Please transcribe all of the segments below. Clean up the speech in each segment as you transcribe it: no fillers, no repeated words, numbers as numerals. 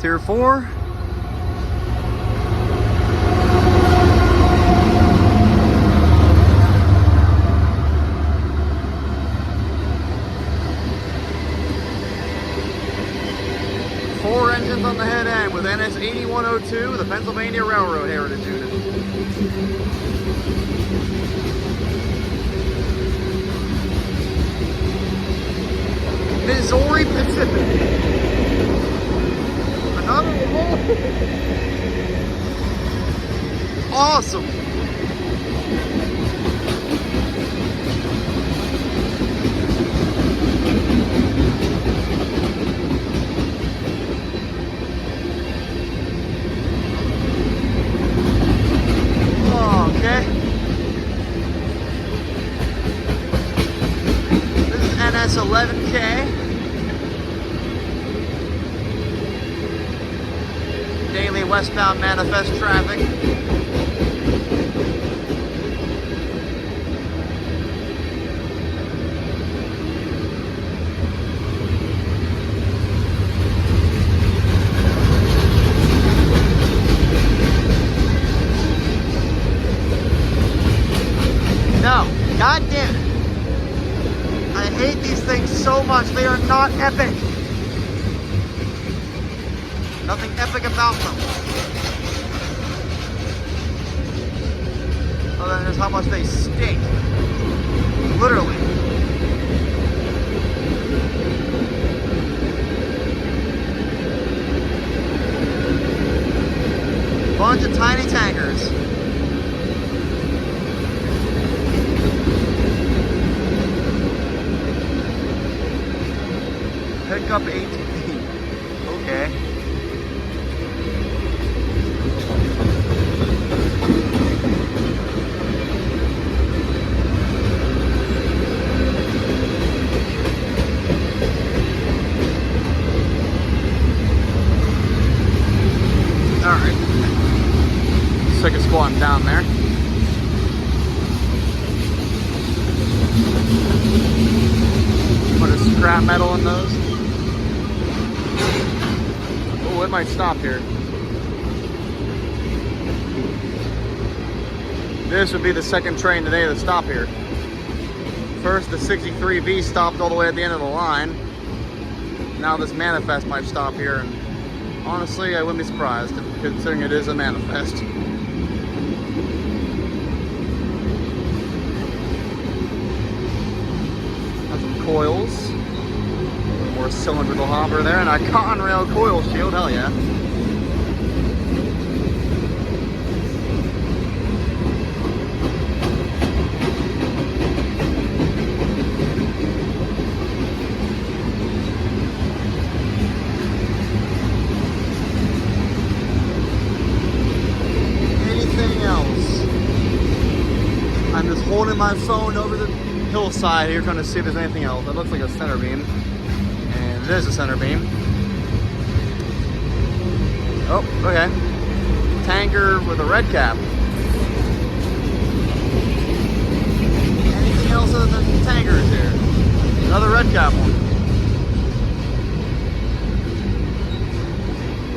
Tier 4. Four engines on the head end with NS 8102, the Pennsylvania Railroad Heritage Unit. Missouri Pacific. Another one. Awesome. Okay. This is NS 11K. Daily westbound manifest traffic. No, god damn it. I hate these things so much. They are not epic. Nothing epic about them. Other than just how much they stink. Literally. Bunch of tiny tankers. Pickup 18. Okay. Alright. Second squatting down there. Put a scrap metal in those. Oh, it might stop here. This would be the second train today to stop here. First, the 63B stopped all the way at the end of the line. Now this manifest might stop here, and honestly, I wouldn't be surprised, considering it is a manifest. Got some coils. More cylindrical hopper there, and a Conrail coil shield, hell yeah. I'm just holding my phone over the hillside here trying to see if there's anything else. That looks like a center beam. And it is a center beam. Oh, okay. Tanker with a red cap. Anything else other than tankers here? Another red cap one.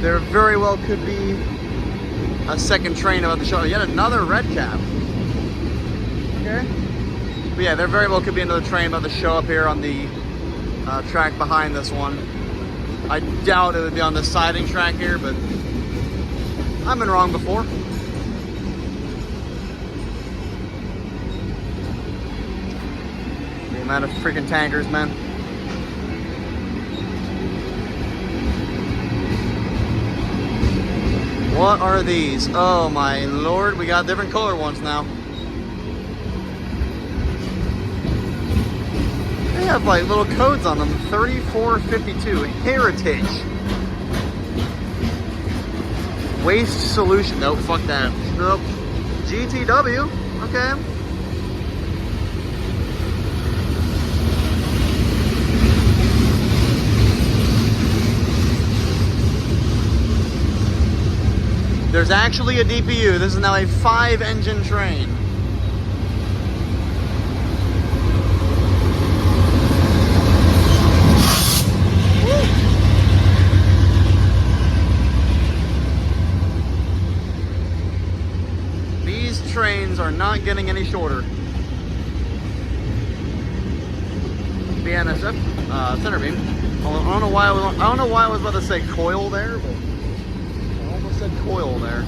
There very well could be a second train about to show. Yet another red cap. Okay. But yeah, there very well could be another train about to show up here on the track behind this one. I doubt it would be on the siding track here, but I've been wrong before. The amount of freaking tankers, man. What are these? Oh my lord, we got different color ones now. They have like little codes on them. 3452 Heritage. Waste Solution. Nope, fuck that. Nope. GTW. Okay. There's actually a DPU. This is now a 5-engine train. are not getting any shorter. BNSF center beam. I don't know why I was about to say coil there, but I almost said coil there.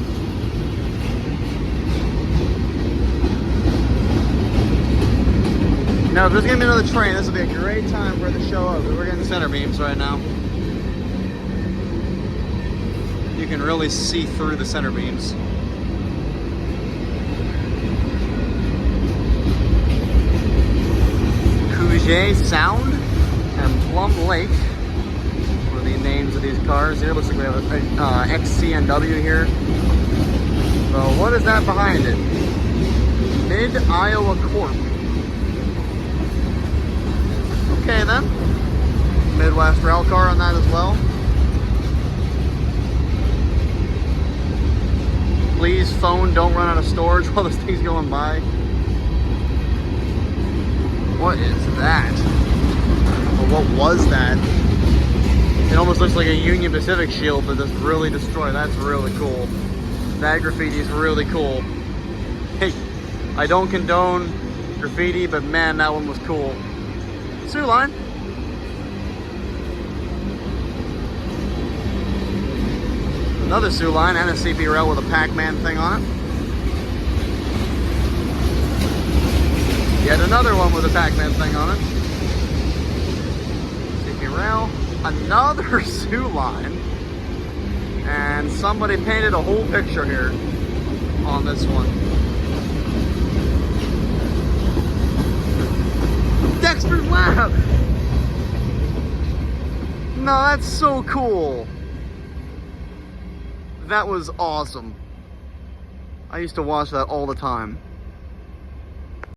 Now, if there's gonna be another train, this will be a great time for it to show up. We're getting center beams right now. You can really see through the center beams. Sound and Plum Lake were the names of these cars here. Looks like we have a XCNW here. So what is that behind it? Mid-Iowa Corp. Okay then. Midwest rail car on that as well. Please phone, don't run out of storage while this thing's going by. What is that? Or what was that? It almost looks like a Union Pacific shield, but that's really destroyed. That's really cool. That graffiti is really cool. Hey, I don't condone graffiti, but man, that one was cool. SOO line. Another SOO line and a CP rail with a Pac-Man thing on it. Yet another one with a Pac-Man thing on it. CP rail. Another SOO line. And somebody painted a whole picture here on this one. Dexter's Lab! No, that's so cool. That was awesome. I used to watch that all the time.